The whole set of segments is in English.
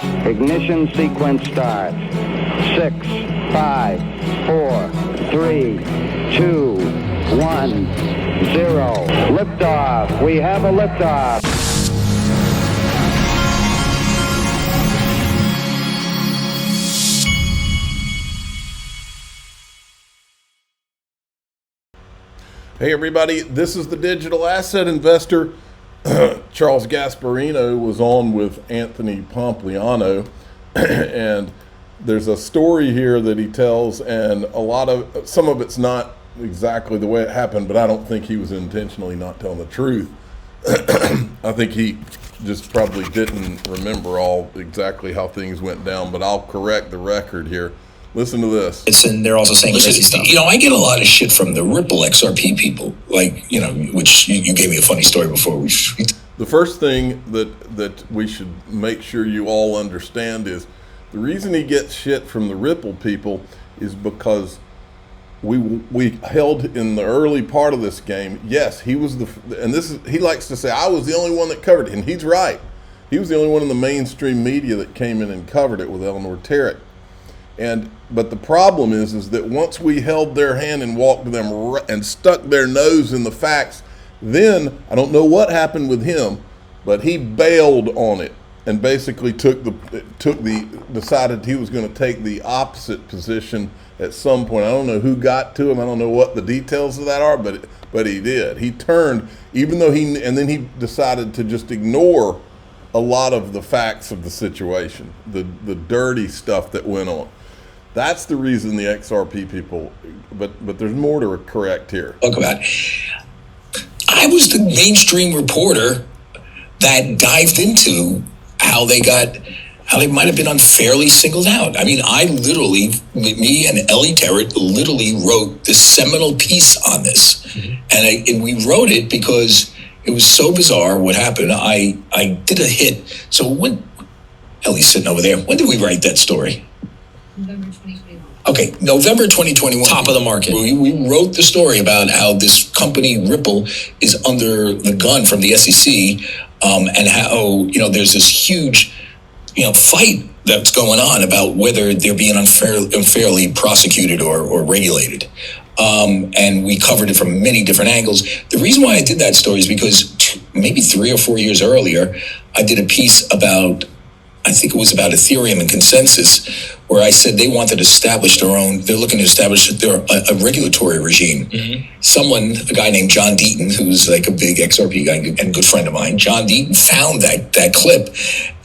Ignition sequence starts. 6, 5, 4, 3, 2, 1, 0. Liftoff. We have a liftoff. Hey everybody, this is the Digital Asset Investor. Charles Gasparino was on with Anthony Pompliano, and there's a story here that he tells, and some of it's not exactly the way it happened, but I don't think he was intentionally not telling the truth. I think he just probably didn't remember all exactly how things went down, but I'll correct the record here. Listen to this. And they're also saying crazy stuff. I get a lot of shit from the Ripple XRP people, which you gave me a funny story before. The first thing that we should make sure you all understand is the reason he gets shit from the Ripple people is because we held in the early part of this game. Yes, he was he likes to say I was the only one that covered it, and he's right. He was the only one in the mainstream media that came in and covered it with Eleanor Terrett. But the problem is that once we held their hand and walked them and stuck their nose in the facts, then I don't know what happened with him, but he bailed on it and basically decided he was going to take the opposite position at some point. I don't know who got to him. I don't know what the details of that are, but he did. He turned, and then he decided to just ignore a lot of the facts of the situation, the dirty stuff that went on. That's the reason the XRP people, but there's more to correct here. Talk about. I was the mainstream reporter that dived into how they might have been unfairly singled out. I mean, me and Ellie Terrett literally wrote this seminal piece on this. Mm-hmm. And we wrote it because it was so bizarre what happened. I did a hit. So Ellie's sitting over there. When did we write that story? November 2021. Okay, November 2021. Top of the market. We wrote the story about how this company, Ripple, is under the gun from the SEC, and how, there's this huge, fight that's going on about whether they're being unfairly prosecuted or regulated. And we covered it from many different angles. The reason why I did that story is because maybe 3 or 4 years earlier, I did a piece about Ethereum and consensus, where I said they wanted to establish they're looking to establish a regulatory regime. Mm-hmm. A guy named John Deaton, who's like a big XRP guy and good friend of mine, John Deaton found that clip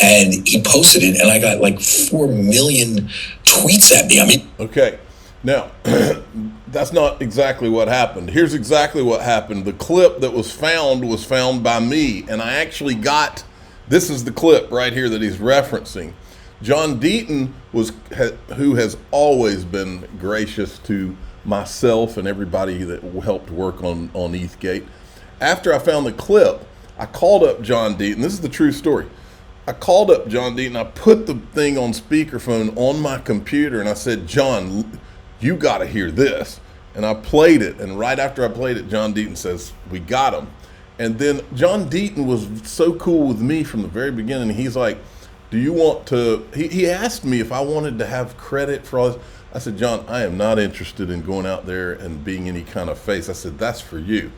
and he posted it, and I got like 4 million tweets at me. I mean, okay. Now, that's not exactly what happened. Here's exactly what happened. The clip that was found by me, and I actually got, this is the clip right here that he's referencing. John Deaton who has always been gracious to myself and everybody that helped work on ETHgate. After I found the clip, I called up John Deaton. This is the true story. I called up John Deaton. I put the thing on speakerphone on my computer, and I said, John, you got to hear this. And I played it, and right after I played it, John Deaton says, we got him. And then John Deaton was so cool with me from the very beginning. He's like, do you want to, he asked me if I wanted to have credit for all this. I said, John, I am not interested in going out there and being any kind of face. I said, that's for you.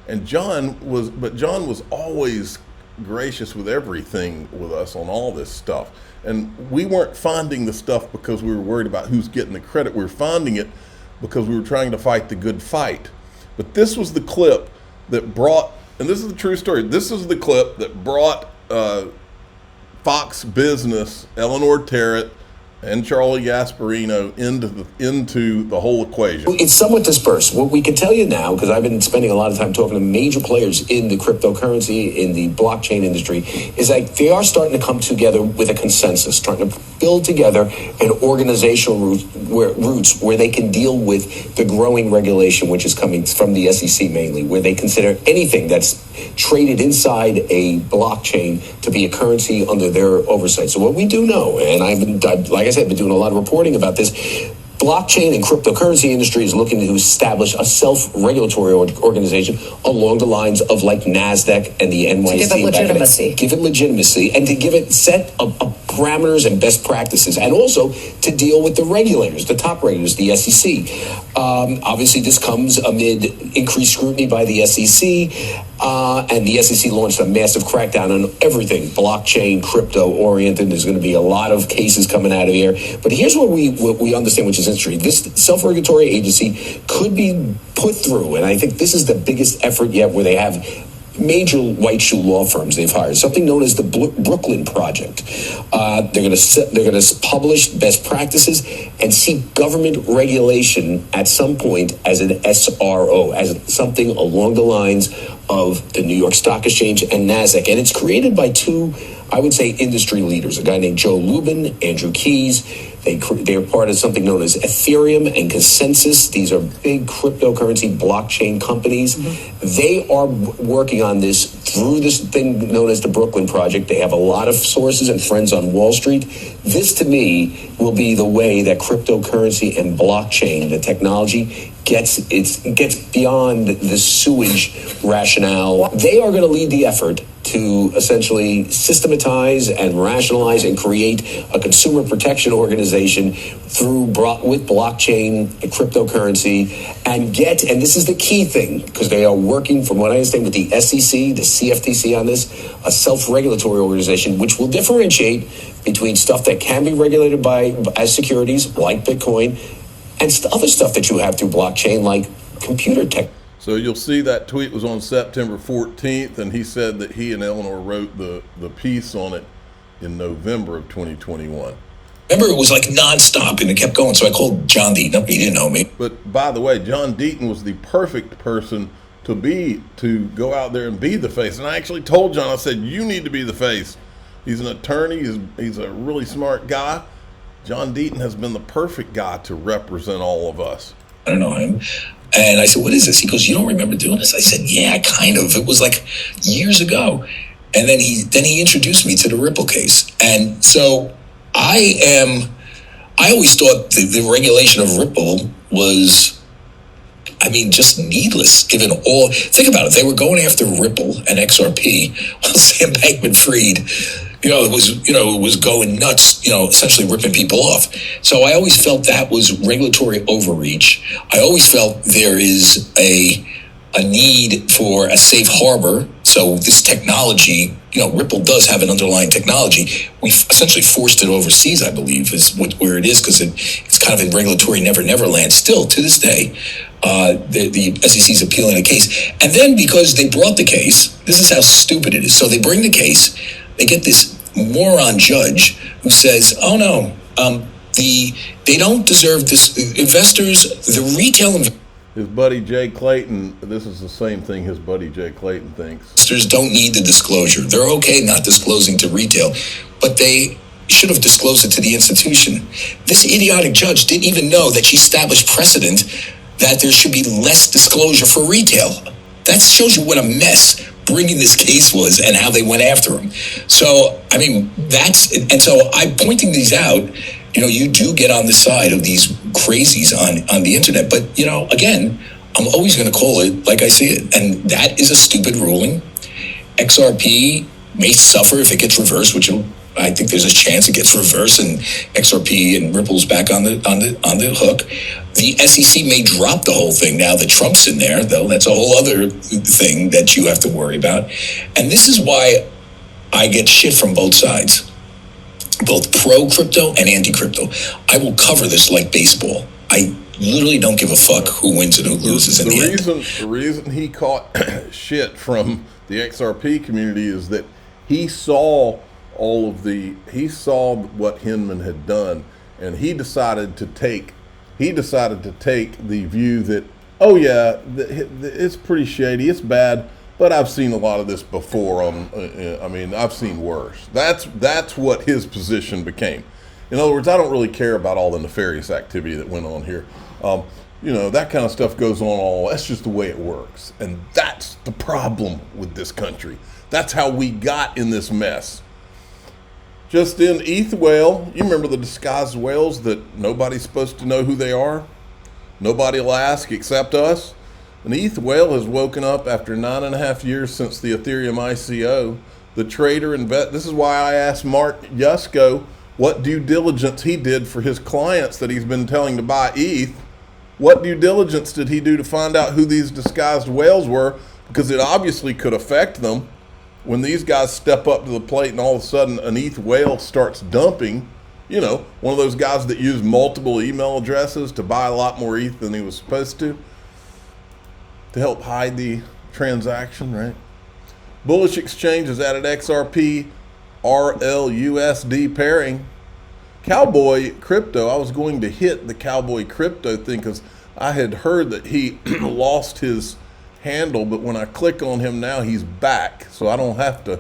And John was always gracious with everything with us on all this stuff. And we weren't finding the stuff because we were worried about who's getting the credit. We were finding it because we were trying to fight the good fight. But this was the clip that brought, and this is the true story, this is the clip that brought Fox Business, Eleanor Terrett, and Charlie Gasparino into the whole equation. It's somewhat dispersed. What we can tell you now, because I've been spending a lot of time talking to major players in the cryptocurrency, in the blockchain industry, is that they are starting to come together with a consensus, starting to build together an organizational roots where they can deal with the growing regulation, which is coming from the SEC mainly, where they consider anything that's traded inside a blockchain to be a currency under their oversight. So what we do know, and I've been doing a lot of reporting about this, blockchain and cryptocurrency industry is looking to establish a self-regulatory organization along the lines of like NASDAQ and the NYSE. To give it legitimacy. Give it legitimacy and to give it set a parameters and best practices, and also to deal with the regulators, the top regulators, the SEC. Obviously, this comes amid increased scrutiny by the SEC, and the SEC launched a massive crackdown on everything blockchain, crypto oriented. There's going to be a lot of cases coming out of here. But here's what we understand, which is interesting. This self-regulatory agency could be put through, and I think this is the biggest effort yet, where they have major white shoe law firms they've hired, something known as the Brooklyn Project. They're going to publish best practices and seek government regulation at some point as an SRO, as something along the lines of the New York Stock Exchange and NASDAQ. And it's created by two, I would say, industry leaders, a guy named Joe Lubin, Andrew Keys. They are part of something known as Ethereum and Consensus. These are big cryptocurrency blockchain companies. They are working on this through this thing known as the Brooklyn Project. They have a lot of sources and friends on Wall Street. This, to me, will be the way that cryptocurrency and blockchain, the technology, gets beyond the sewage rationale. They are going to lead the effort to essentially systematize and rationalize and create a consumer protection organization with blockchain and cryptocurrency, and this is the key thing, because they are working, from what I understand, with the SEC, the CFTC on this, a self-regulatory organization, which will differentiate between stuff that can be regulated as securities, like Bitcoin, and other stuff that you have through blockchain, like computer tech. So you'll see that tweet was on September 14th, and he said that he and Eleanor wrote the piece on it in November of 2021. Remember, it was like nonstop, and it kept going. So I called John Deaton. He didn't know me. But by the way, John Deaton was the perfect person to go out there and be the face. And I actually told John, I said, you need to be the face. He's an attorney. He's a really smart guy. John Deaton has been the perfect guy to represent all of us. I don't know him. And I said, what is this? He goes, you don't remember doing this? I said, yeah, kind of. It was like years ago. And then he introduced me to the Ripple case. And so I always thought the regulation of Ripple was, just needless, given all. Think about it. They were going after Ripple and XRP while Sam Bankman-Fried, it was going nuts, essentially ripping people off. So I always felt that was regulatory overreach. I always felt there is a need for a safe harbor. So this technology, Ripple does have an underlying technology. We've essentially forced it overseas, I believe, is where it is, because it's kind of in regulatory never land. Still, to this day, the SEC is appealing the case. And then, because they brought the case, this is how stupid it is. So they bring the case, they get this moron judge who says, oh no, they don't deserve this. Investors, the retail investors. His buddy Jay Clayton, this is the same thing his buddy Jay Clayton thinks. Investors don't need the disclosure. They're okay not disclosing to retail, but they should have disclosed it to the institution. This idiotic judge didn't even know that she established precedent that there should be less disclosure for retail. That shows you what a mess bringing this case was and how they went after him. So, so I'm pointing these out. You do get on the side of these crazies on the internet, but again, I'm always going to call it like I see it, and that is a stupid ruling. XRP may suffer if it gets reversed, which I think there's a chance it gets reversed and XRP and Ripple's back on the hook. The SEC may drop the whole thing now that Trump's in there, though. That's a whole other thing that you have to worry about. And this is why I get shit from both sides, both pro-crypto and anti-crypto. I will cover this like baseball. I literally don't give a fuck who wins and who loses in the end. The reason he caught shit from the XRP community is that he saw what Hinman had done, and he decided to take the view that, oh yeah, it's pretty shady, it's bad, but I've seen a lot of this before. I've seen worse. That's what his position became. In other words, I don't really care about all the nefarious activity that went on here. That kind of stuff goes on. That's just the way it works, and that's the problem with this country. That's how we got in this mess. Just in ETH whale, you remember the disguised whales that nobody's supposed to know who they are? Nobody will ask except us. An ETH whale has woken up after 9.5 years since the Ethereum ICO the trader this is why I asked Mark Yusko what due diligence he did for his clients that he's been telling to buy ETH. What due diligence did he do to find out who these disguised whales were? Because it obviously could affect them when these guys step up to the plate and all of a sudden an ETH whale starts dumping. You know, one of those guys that used multiple email addresses to buy a lot more ETH than he was supposed to help hide the transaction, right? Bullish Exchange has added XRP RLUSD pairing. Cowboy Crypto, I was going to hit the Cowboy Crypto thing because I had heard that he lost his handle, but when I click on him now, he's back. So I don't have to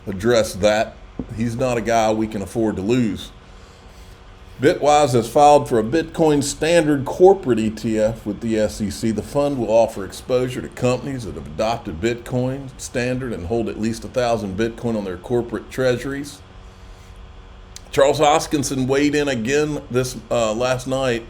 address that. He's not a guy we can afford to lose. Bitwise has filed for a Bitcoin standard corporate ETF with the SEC. The fund will offer exposure to companies that have adopted Bitcoin standard and hold at least 1,000 Bitcoin on their corporate treasuries. Charles Hoskinson weighed in again this last night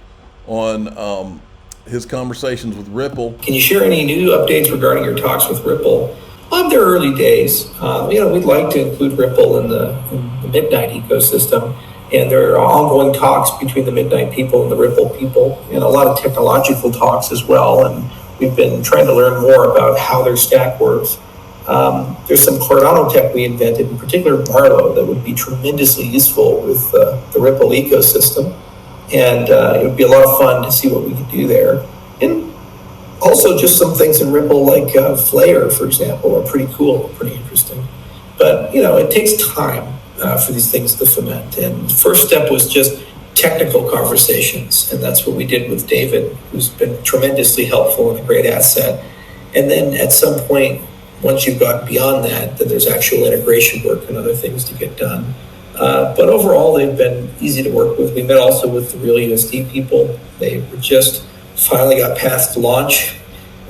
on his conversations with Ripple. Can you share any new updates regarding your talks with Ripple? They're early days. We'd like to include Ripple in the Midnight ecosystem. And there are ongoing talks between the Midnight people and the Ripple people, and a lot of technological talks as well. And we've been trying to learn more about how their stack works. There's some Cardano tech we invented, in particular Marlowe, that would be tremendously useful with the Ripple ecosystem. And it would be a lot of fun to see what we could do there. And also just some things in Ripple like Flare, for example, are pretty cool, pretty interesting. But, it takes time for these things to ferment. And the first step was just technical conversations. And that's what we did with David, who's been tremendously helpful and a great asset. And then at some point, once you've gotten beyond that, then there's actual integration work and other things to get done. But overall, they've been easy to work with. We met also with the Real USD people. They were just finally got past launch,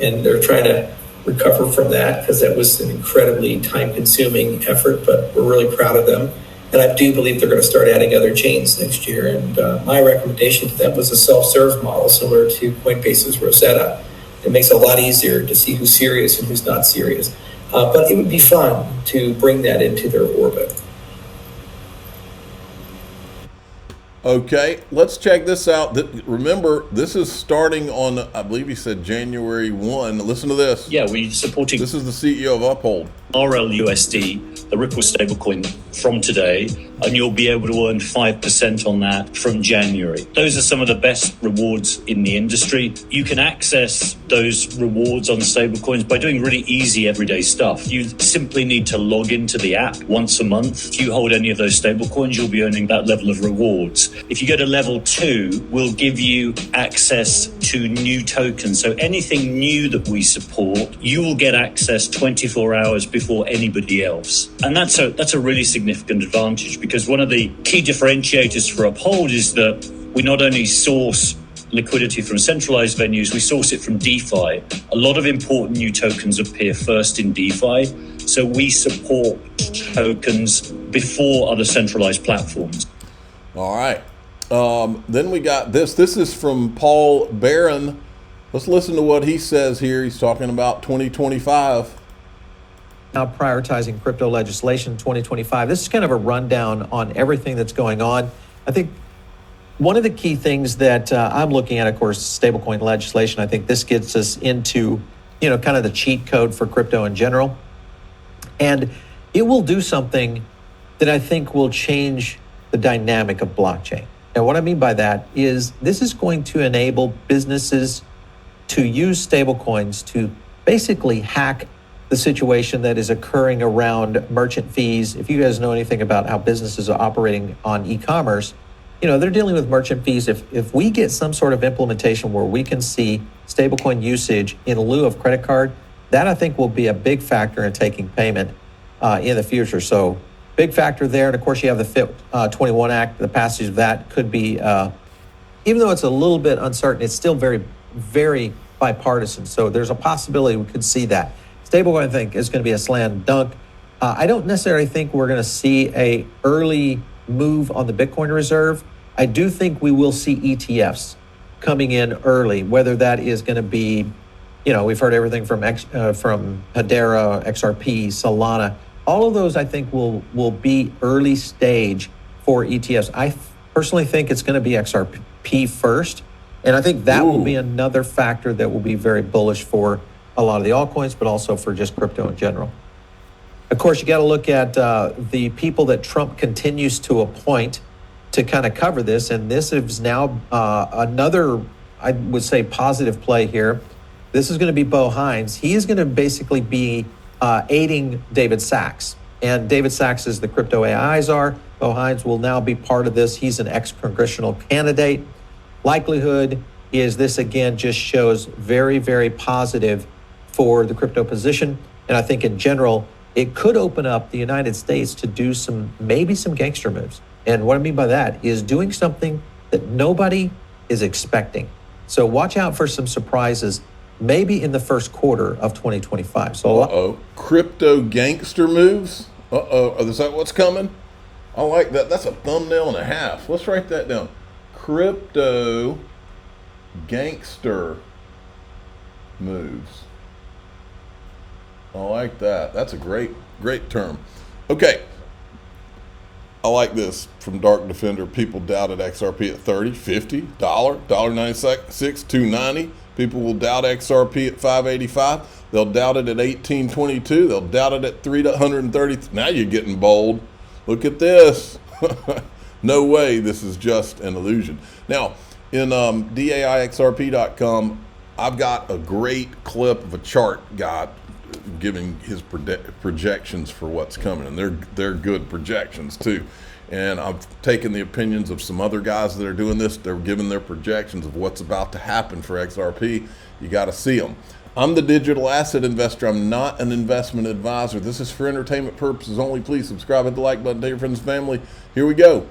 and they're trying to recover from that because that was an incredibly time-consuming effort, but we're really proud of them. And I do believe they're going to start adding other chains next year. And my recommendation to them was a self-serve model similar to Coinbase's Rosetta. It makes it a lot easier to see who's serious and who's not serious. But it would be fun to bring that into their orbit. Okay, let's check this out. Remember, this is starting on, I believe he said January 1. Listen to this. Yeah, we're supporting. This is the CEO of Uphold. RLUSD, the Ripple stablecoin from today, and you'll be able to earn 5% on that from January. Those are some of the best rewards in the industry. You can access those rewards on stablecoins by doing really easy everyday stuff. You simply need to log into the app once a month. If you hold any of those stablecoins, you'll be earning that level of rewards. If you go to level 2, we'll give you access to new tokens. So anything new that we support, you will get access 24 hours before anybody else. And that's a really significant advantage, because one of the key differentiators for Uphold is that we not only source liquidity from centralized venues, we source it from DeFi. A lot of important new tokens appear first in DeFi, so we support tokens before other centralized platforms. All right. Then we got this. This is from Paul Barron. Let's listen to what he says here. He's talking about 2025. Now prioritizing crypto legislation 2025. This is kind of a rundown on everything that's going on. I think one of the key things that I'm looking at, of course, stablecoin legislation. I think this gets us into, kind of the cheat code for crypto in general. And it will do something that I think will change the dynamic of blockchain. Now, what I mean by that is this is going to enable businesses to use stablecoins to basically hack the situation that is occurring around merchant fees. If you guys know anything about how businesses are operating on e-commerce, they're dealing with merchant fees. If we get some sort of implementation where we can see stablecoin usage in lieu of credit card, that I think will be a big factor in taking payment in the future. So big factor there. And of course you have the FIT 21 Act. The passage of that could be, even though it's a little bit uncertain, it's still very, very bipartisan. So there's a possibility we could see that. Stablecoin, I think, is going to be a slam dunk. I don't necessarily think we're going to see a early move on the Bitcoin reserve. I do think we will see ETFs coming in early, whether that is going to be, we've heard everything from Hedera, XRP, Solana. all of those I think will be early stage for ETFs. I personally think it's going to be XRP first, and I think that will be another factor that will be very bullish for a lot of the altcoins, but also for just crypto in general. Of course, you got to look at the people that Trump continues to appoint to kind of cover this, and this is now another, I would say, positive play here. This is going to be Bo Hines. He is going to basically be aiding David Sachs. And David Sachs is the crypto AI czar. Bo Hines will now be part of this. He's an ex-congressional candidate. Likelihood is this, again, just shows very, very positive for the crypto position. And I think in general, it could open up the United States to do maybe some gangster moves. And what I mean by that is doing something that nobody is expecting. So watch out for some surprises, maybe in the first quarter of 2025. So crypto gangster moves? Is that what's coming? I like that. That's a thumbnail and a half. Let's write that down. Crypto gangster moves. I like that. That's a great term. Okay. I like this from Dark Defender. People doubted XRP at $30, $50, $1.96, $2.90. People will doubt XRP at $5.85. They'll doubt it at $18.22. They'll doubt it at $330. Now you're getting bold. Look at this. No way this is just an illusion. Now, in DAIXRP.com, I've got a great clip of a chart guy giving his projections for what's coming, and they're good projections too. And I've taken the opinions of some other guys that are doing this. They're giving their projections of what's about to happen for XRP. You got to see them. I'm the digital asset investor. I'm not an investment advisor. This is for entertainment purposes only. Please subscribe, hit the like button, tell your friends and family. Here we go.